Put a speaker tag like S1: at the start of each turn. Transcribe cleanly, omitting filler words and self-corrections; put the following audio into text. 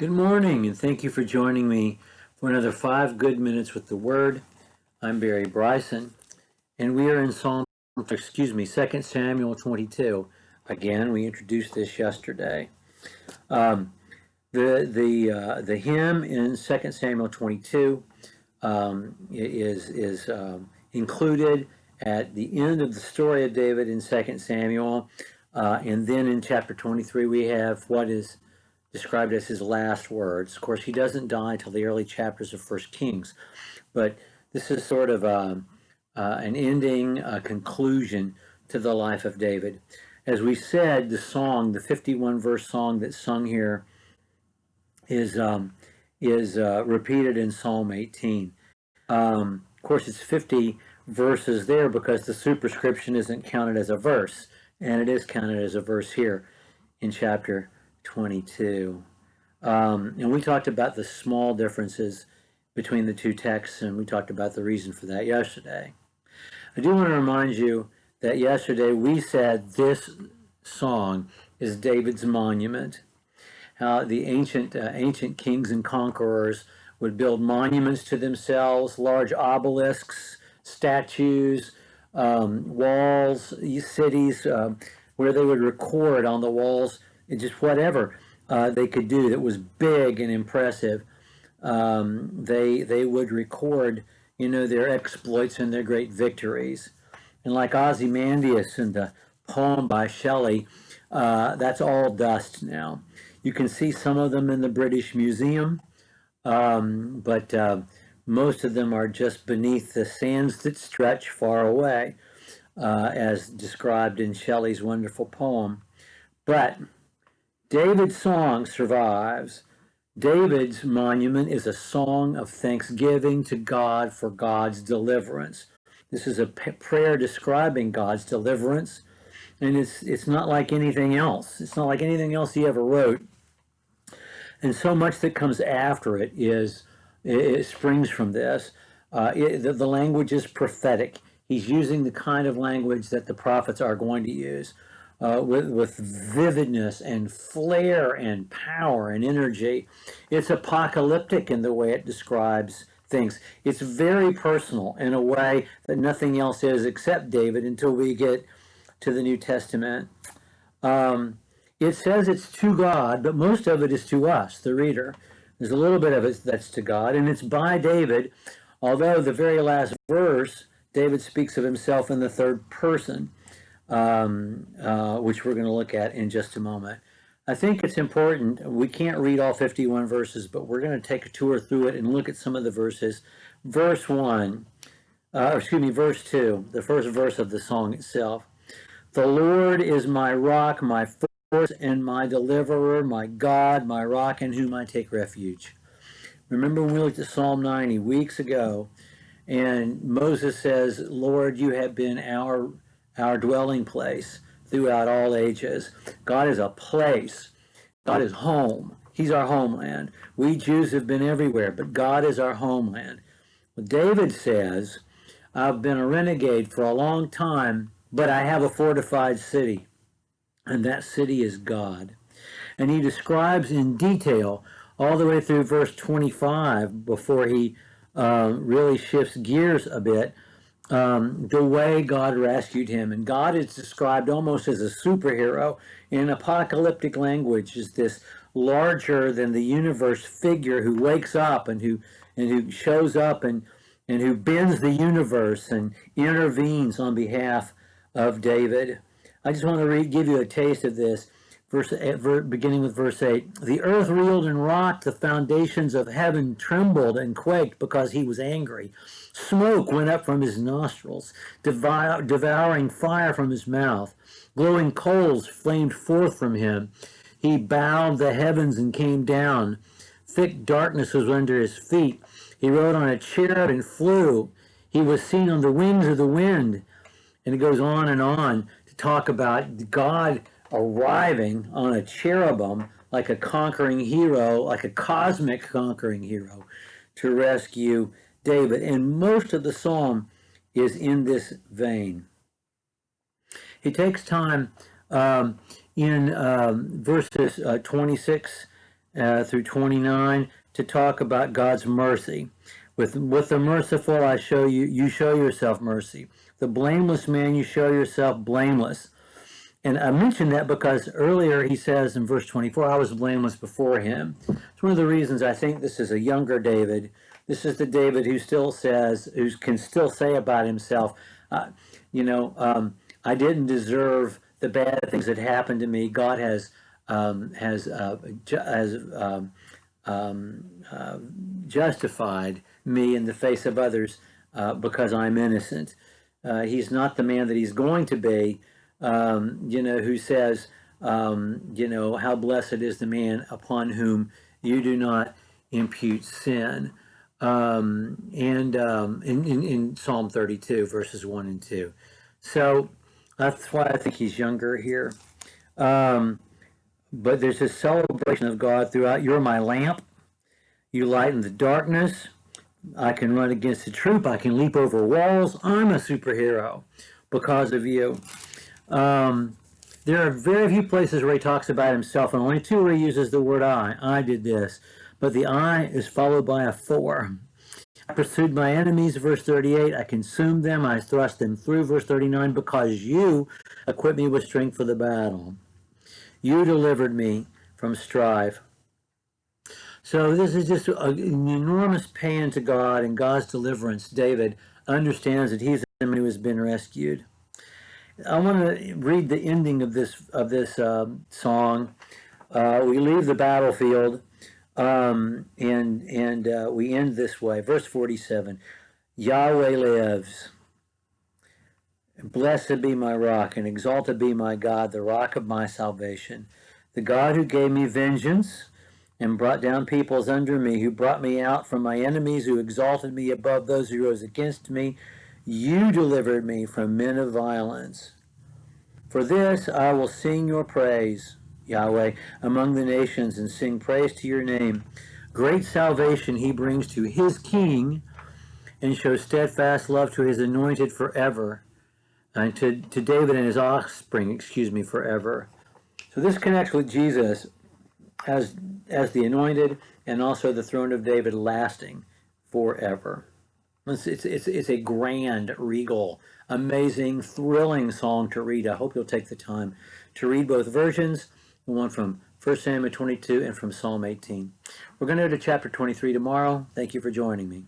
S1: Good morning, and thank you for joining me for another 5 good minutes with the Word. I'm Barry Bryson, and we are in Second Samuel 22. Again, we introduced this yesterday. The hymn in Second Samuel 22 is included at the end of the story of David in Second Samuel, and then in chapter 23 we have what is described as his last words. Of course, he doesn't die till the early chapters of First Kings, but this is sort of an ending, a conclusion to the life of David. As we said, the song, the 51-verse song that's sung here, is repeated in Psalm 18. Of course, it's 50 verses there because the superscription isn't counted as a verse, and it is counted as a verse here in chapter 22. And we talked about the small differences between the two texts, and we talked about the reason for that yesterday. I do want to remind you that yesterday we said this song is David's monument. How the ancient kings and conquerors would build monuments to themselves, large obelisks, statues, walls, cities, where they would record on the walls just whatever they could do that was big and impressive. They would record, their exploits and their great victories. And like Ozymandias in the poem by Shelley, that's all dust now. You can see some of them in the British Museum, but most of them are just beneath the sands that stretch far away, as described in Shelley's wonderful poem. But David's song survives. David's monument is a song of thanksgiving to God for God's deliverance. This is a prayer describing God's deliverance, and it's not like anything else. It's not like anything else he ever wrote. And so much that comes after it springs from this. The language is prophetic. He's using the kind of language that the prophets are going to use, with vividness and flair and power and energy. It's apocalyptic in the way it describes things. It's very personal in a way that nothing else is except David until we get to the New Testament. It says it's to God, but most of it is to us, the reader. There's a little bit of it that's to God, and it's by David, although the very last verse, David speaks of himself in the third person, which we're going to look at in just a moment. I think it's important. We can't read all 51 verses, but we're going to take a tour through it and look at some of the verses. Verse 2, the first verse of the song itself. The Lord is my rock, my force, and my deliverer, my God, my rock, in whom I take refuge. Remember when we looked at Psalm 90 weeks ago, and Moses says, Lord, you have been our dwelling place throughout all ages. God is a place. God is home. He's our homeland. We Jews have been everywhere, but God is our homeland. Well, David says, I've been a renegade for a long time, but I have a fortified city, and that city is God. And he describes in detail all the way through verse 25 before he really shifts gears a bit, the way God rescued him. And God is described almost as a superhero in apocalyptic language, as this larger than the universe figure who wakes up and who shows up and who bends the universe and intervenes on behalf of David. I just want to give you a taste of this. Beginning with verse 8, the earth reeled and rocked, the foundations of heaven trembled and quaked because he was angry. Smoke went up from his nostrils, devouring fire from his mouth. Glowing coals flamed forth from him. He bowed the heavens and came down. Thick darkness was under his feet. He rode on a cherub and flew. He was seen on the wings of the wind. And it goes on to talk about God arriving on a cherubim like a conquering hero, like a cosmic conquering hero, to rescue David. And most of the psalm is in this vein. He takes time in verses 26 through 29 to talk about God's mercy. With the merciful, I show you, you show yourself mercy. The blameless man, you show yourself blameless. And I mentioned that because earlier he says in verse 24, I was blameless before him. It's one of the reasons I think this is a younger David. This is the David who still says, who can still say about himself, uh, I didn't deserve the bad things that happened to me. God has justified me in the face of others because I'm innocent. He's not the man that he's going to be, who says, how blessed is the man upon whom you do not impute sin. In Psalm 32, verses 1 and 2. So that's why I think he's younger here. But there's a celebration of God throughout. You're my lamp. You lighten the darkness. I can run against a troop. I can leap over walls. I'm a superhero because of you. There are very few places where he talks about himself, and only two where he uses the word I. I did this. But the I is followed by a for. I pursued my enemies, verse 38. I consumed them. I thrust them through, verse 39, because you equipped me with strength for the battle. You delivered me from strife. So this is just an enormous pain to God and God's deliverance. David understands that he's the man who has been rescued. I want to read the ending of this song. We leave the battlefield, and we end this way. Verse 47: Yahweh lives. Blessed be my rock, and exalted be my God, the rock of my salvation, the God who gave me vengeance and brought down peoples under me, who brought me out from my enemies, who exalted me above those who rose against me. You delivered me from men of violence. For this I will sing your praise, Yahweh, among the nations, and sing praise to your name. Great salvation he brings to his king, and shows steadfast love to his anointed forever. And to David and his offspring, forever. So this connects with Jesus as the anointed, and also the throne of David lasting forever. It's a grand, regal, amazing, thrilling song to read. I hope you'll take the time to read both versions, the one from 1 Samuel 22 and from Psalm 18. We're going to go to chapter 23 tomorrow. Thank you for joining me.